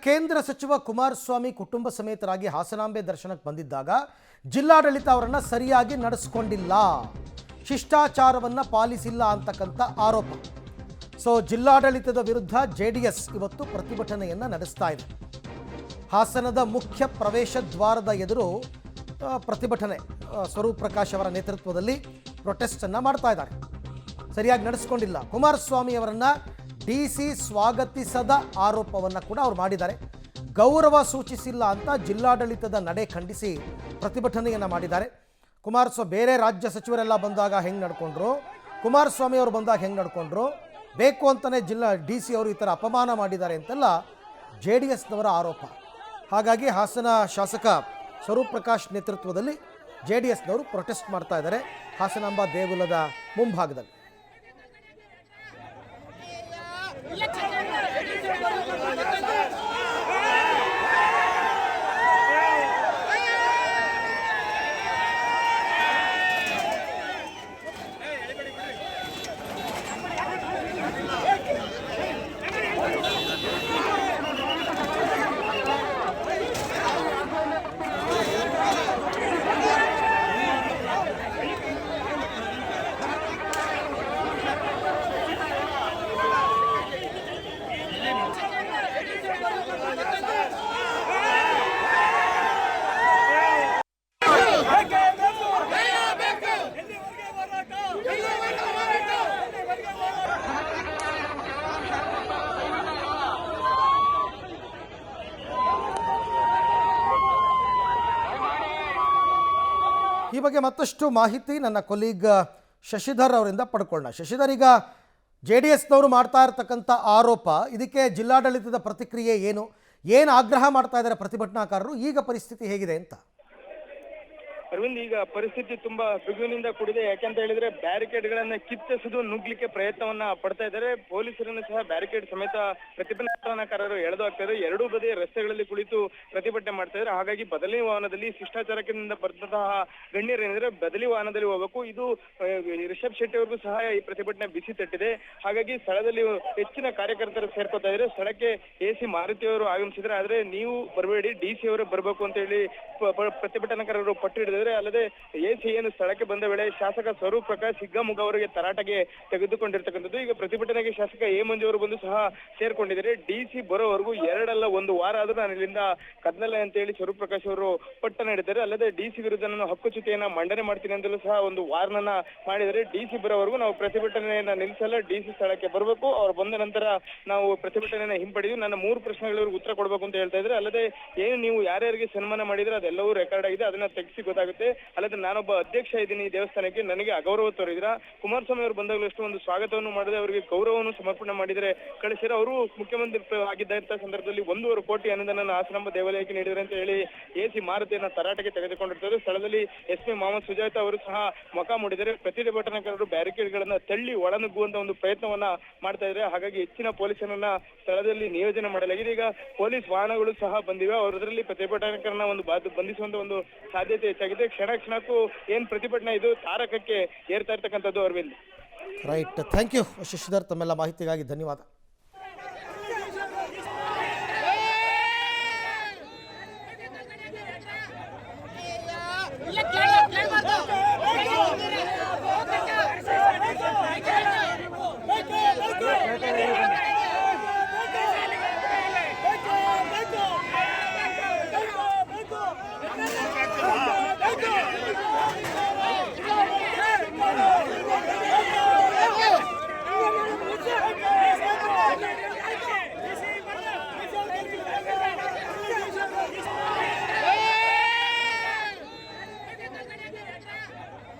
ಕೇಂದ್ರ ಸಚಿವ ಕುಮಾರಸ್ವಾಮಿ ಕುಟುಂಬ ಸಮೇತರಾಗಿ ಹಾಸನಾಂಬೆ ದರ್ಶನಕ್ಕೆ ಬಂದಿದ್ದಾಗ ಜಿಲ್ಲಾಡಳಿತ ಅವರನ್ನು ಸರಿಯಾಗಿ ನಡೆಸಿಕೊಂಡಿಲ್ಲ, ಶಿಷ್ಟಾಚಾರವನ್ನು ಪಾಲಿಸಿಲ್ಲ ಅಂತಕ್ಕಂಥ ಆರೋಪ. ಸೊ ಜಿಲ್ಲಾಡಳಿತದ ವಿರುದ್ಧ ಜೆಡಿಎಸ್ ಇವತ್ತು ಪ್ರತಿಭಟನೆಯನ್ನು ನಡೆಸ್ತಾ ಇದೆ. ಹಾಸನದ ಮುಖ್ಯ ಪ್ರವೇಶ ದ್ವಾರದ ಎದುರು ಪ್ರತಿಭಟನೆ ಸ್ವರೂಪ್ ಪ್ರಕಾಶ್ ಅವರ ನೇತೃತ್ವದಲ್ಲಿ ಪ್ರೊಟೆಸ್ಟನ್ನು ಮಾಡ್ತಾ ಇದ್ದಾರೆ. ಸರಿಯಾಗಿ ನಡೆಸ್ಕೊಂಡಿಲ್ಲ, ಕುಮಾರಸ್ವಾಮಿ ಅವರನ್ನು ಡಿಸಿ ಸ್ವಾಗತಿಸದ ಆರೋಪವನ್ನು ಕೂಡ ಅವರು ಮಾಡಿದ್ದಾರೆ. ಗೌರವ ಸೂಚಿಸಿಲ್ಲ ಅಂತ ಜಿಲ್ಲಾಡಳಿತದ ನಡೆ ಖಂಡಿಸಿ ಪ್ರತಿಭಟನೆಯನ್ನು ಮಾಡಿದ್ದಾರೆ. ಕುಮಾರಸ್ವಾಮಿ ಬೇರೆ ರಾಜ್ಯ ಸಚಿವರೆಲ್ಲ ಬಂದಾಗ ಹೆಂಗೆ ನಡ್ಕೊಂಡ್ರು, ಕುಮಾರಸ್ವಾಮಿ ಅವರು ಬಂದಾಗ ಹೆಂಗೆ ನಡ್ಕೊಂಡ್ರು, ಬೇಕು ಅಂತಲೇ ಡಿಸಿ ಅವರು ಈ ಥರ ಅಪಮಾನ ಮಾಡಿದ್ದಾರೆ ಅಂತೆಲ್ಲ JDSನವರ ಆರೋಪ. ಹಾಗಾಗಿ ಹಾಸನ ಶಾಸಕ ಸ್ವರೂಪ್ ಪ್ರಕಾಶ್ ನೇತೃತ್ವದಲ್ಲಿ JDSನವರು ಪ್ರೊಟೆಸ್ಟ್ ಮಾಡ್ತಾ ಇದ್ದಾರೆ ಹಾಸನಾಂಬ ದೇಗುಲದ ಮುಂಭಾಗದಲ್ಲಿ. ಈ ಬಗ್ಗೆ ಮತ್ತಷ್ಟು ಮಾಹಿತಿ ನನ್ನ ಕೊಲೀಗ್ ಶಶಿಧರ್ ಅವರಿಂದ ಪಡ್ಕೊಳ್ಳೋಣ. ಶಶಿಧರ್, ಈಗ JDSನವರು ಮಾಡ್ತಾ ಇರತಕ್ಕಂಥ ಆರೋಪ, ಇದಕ್ಕೆ ಜಿಲ್ಲಾಡಳಿತದ ಪ್ರತಿಕ್ರಿಯೆ ಏನು ಆಗ್ರಹ ಮಾಡ್ತಾ ಇದ್ದಾರೆ ಪ್ರತಿಭಟನಾಕಾರರು? ಈಗ ಪರಿಸ್ಥಿತಿ ಹೇಗಿದೆ ಅಂತ? ಅರವಿಂದ್, ಈಗ ಪರಿಸ್ಥಿತಿ ತುಂಬಾ ಬಿಗುವಿನಿಂದ ಕೂಡಿದೆ. ಯಾಕೆಂತ ಹೇಳಿದ್ರೆ ಬ್ಯಾರಿಕೇಡ್ಗಳನ್ನ ಕಿತ್ತೆಸೆದು ನುಗ್ಲಿಕ್ಕೆ ಪ್ರಯತ್ನವನ್ನ ಪಡ್ತಾ ಇದ್ದಾರೆ. ಪೊಲೀಸರನ್ನು ಸಹ ಬ್ಯಾರಿಕೇಡ್ ಸಮೇತ ಪ್ರತಿಭಟನಾಕಾರರು ಎಳೆದು ಹಾಕ್ತಾ ಇದ್ದಾರೆ. ಎರಡೂ ಬದಿಯ ರಸ್ತೆಗಳಲ್ಲಿ ಕುಳಿತು ಪ್ರತಿಭಟನೆ ಮಾಡ್ತಾ ಇದ್ದಾರೆ. ಹಾಗಾಗಿ ಬದಲಿ ವಾಹನದಲ್ಲಿ ಶಿಷ್ಟಾಚಾರದಿಂದ ಬರೆದಂತಹ ಗಣ್ಯರೇನಿದ್ರೆ ಬದಲಿ ವಾಹನದಲ್ಲಿ ಹೋಗಬೇಕು. ಇದು ರಿಷಬ್ ಶೆಟ್ಟಿ ಅವ್ರಿಗೂ ಸಹ ಈ ಪ್ರತಿಭಟನೆ ಬಿಸಿ ತಟ್ಟಿದೆ. ಹಾಗಾಗಿ ಸ್ಥಳದಲ್ಲಿ ಹೆಚ್ಚಿನ ಕಾರ್ಯಕರ್ತರು ಸೇರ್ಕೊತಾ ಇದ್ದಾರೆ. ಸ್ಥಳಕ್ಕೆ AC ಮಾರುತಿ ಅವರು ಆಗಮಿಸಿದ್ರೆ, ಆದ್ರೆ ನೀವು ಬರಬೇಡಿ, DC ಅವರು ಬರಬೇಕು ಅಂತ ಹೇಳಿ ಪ್ರತಿಭಟನಾಕಾರರು ಪಟ್ಟು ಹಿಡಿದಿದ್ದಾರೆ. ಅಲ್ಲದೆ AC ಏನು ಸ್ಥಳಕ್ಕೆ ಬಂದ ವೇಳೆ ಶಾಸಕ ಸ್ವರೂಪ್ ಪ್ರಕಾಶ್ ಹಿಗ್ಗಾಮುಗ್ಗ ಅವರಿಗೆ ತರಾಟೆಗೆ ತೆಗೆದುಕೊಂಡಿರ್ತಕ್ಕಂಥದ್ದು. ಈಗ ಪ್ರತಿಭಟನೆಗೆ ಶಾಸಕ ಮಂಜು ಅವರು ಬಂದು ಸಹ ಸೇರ್ಕೊಂಡಿದ್ದಾರೆ. DC ಬರೋವರೆಗೂ 2 ಅಲ್ಲ 1 ವಾರ ಆದ್ರೂ ನಾನು ಇಲ್ಲಿಂದ ಕದನಲ್ಲ ಅಂತ ಹೇಳಿ ಸ್ವರೂಪ್ ಪ್ರಕಾಶ್ ಅವರು ಪಟ್ಟ ನೀಡಿದ್ದಾರೆ. ಅಲ್ಲದೆ DC ವಿರುದ್ಧ ನಾನು ಹಕ್ಕುಚ್ಯುತಿಯನ್ನ ಮಂಡನೆ ಮಾಡ್ತೀನಿ ಅಂತಲೂ ಸಹ ಒಂದು ವಾರ್ನನ್ನ ಮಾಡಿದ್ದಾರೆ. DC ಬರೋವರೆಗೂ ನಾವು ಪ್ರತಿಭಟನೆಯನ್ನ ನಿಲ್ಲಿಸಲ್ಲ, DC ಸ್ಥಳಕ್ಕೆ ಬರಬೇಕು, ಅವ್ರು ಬಂದ ನಂತರ ನಾವು ಪ್ರತಿಭಟನೆಯನ್ನ ಹಿಂಪಡೆದು ನನ್ನ 3 ಪ್ರಶ್ನೆಗಳಿಗೆ ಉತ್ತರ ಕೊಡಬೇಕು ಅಂತ ಹೇಳ್ತಾ ಇದ್ದಾರೆ. ಅಲ್ಲದೆ ಏನು ನೀವು ಯಾರ್ಯಾರಿಗೆ ಸನ್ಮಾನ ಮಾಡಿದ್ರೆ ಅದೆಲ್ಲವೂ ರೆಕಾರ್ಡ್ ಆಗಿದೆ, ಅದನ್ನ ತೆಗೆಸಿ ಗೊತ್ತಾಗುತ್ತೆ. ಅಲ್ಲದೆ ನಾನೊಬ್ಬ ಅಧ್ಯಕ್ಷ ಇದ್ದೀನಿ ಈ ದೇವಸ್ಥಾನಕ್ಕೆ, ನನಗೆ ಅಗೌರವ ತೋರಿದ್ರ. ಕುಮಾರಸ್ವಾಮಿ ಅವರು ಬಂದಾಗಲೂ ಅಷ್ಟು ಒಂದು ಸ್ವಾಗತವನ್ನು ಮಾಡಿದ್ರೆ, ಅವರಿಗೆ ಗೌರವವನ್ನು ಸಮರ್ಪಣೆ ಮಾಡಿದರೆ ಕಳಿಸಿರ. ಅವರು ಮುಖ್ಯಮಂತ್ರಿ ಆಗಿದ್ದಂತ ಸಂದರ್ಭದಲ್ಲಿ 1.5 ಕೋಟಿ ಅನುದಾನ ಹಾಸನಾಂಬ ದೇವಾಲಯಕ್ಕೆ ನೀಡಿದರೆ ಅಂತ ಹೇಳಿ AC ಮಾರುತಿಯನ್ನ ತರಾಟೆಗೆ ತೆಗೆದುಕೊಂಡಿರ್ತಾರೆ. ಸ್ಥಳದಲ್ಲಿ SP ಮೊಹಮ್ಮದ್ ಸುಜಾತ ಅವರು ಸಹ ಮೊಕ ಮೂಡಿದರೆ. ಪ್ರತಿಭಟನಾಕಾರರು ಬ್ಯಾರಿಕೇಡ್ ಗಳನ್ನ ತಳ್ಳಿ ಒಳನುಗ್ಗುವಂತ ಒಂದು ಪ್ರಯತ್ನವನ್ನ ಮಾಡ್ತಾ ಇದ್ದಾರೆ. ಹಾಗಾಗಿ ಹೆಚ್ಚಿನ ಪೊಲೀಸರನ್ನ ಸ್ಥಳದಲ್ಲಿ ನಿಯೋಜನೆ ಮಾಡಲಾಗಿದೆ. ಈಗ ಪೊಲೀಸ್ ವಾಹನಗಳು ಸಹ ಬಂದಿವೆ. ಅವರದಲ್ಲಿ ಪ್ರತಿಭಟನಾಕಾರನ ಒಂದು ಬಂಧಿಸುವಂತ ಒಂದು ಸಾಧ್ಯತೆ ಹೆಚ್ಚಾಗಿದೆ. ಕ್ಷಣಕ್ಕೂ ಏನ್ ಪ್ರತಿಭಟನೆ ಇದು ತಾರಕಕ್ಕೆ ಏರ್ತಾ ಇರ್ತಕ್ಕಂಥದ್ದು. Arvind, right, thank you Shashidhar, ತಮ್ಮೆಲ್ಲ ಮಾಹಿತಿಗಾಗಿ ಧನ್ಯವಾದ.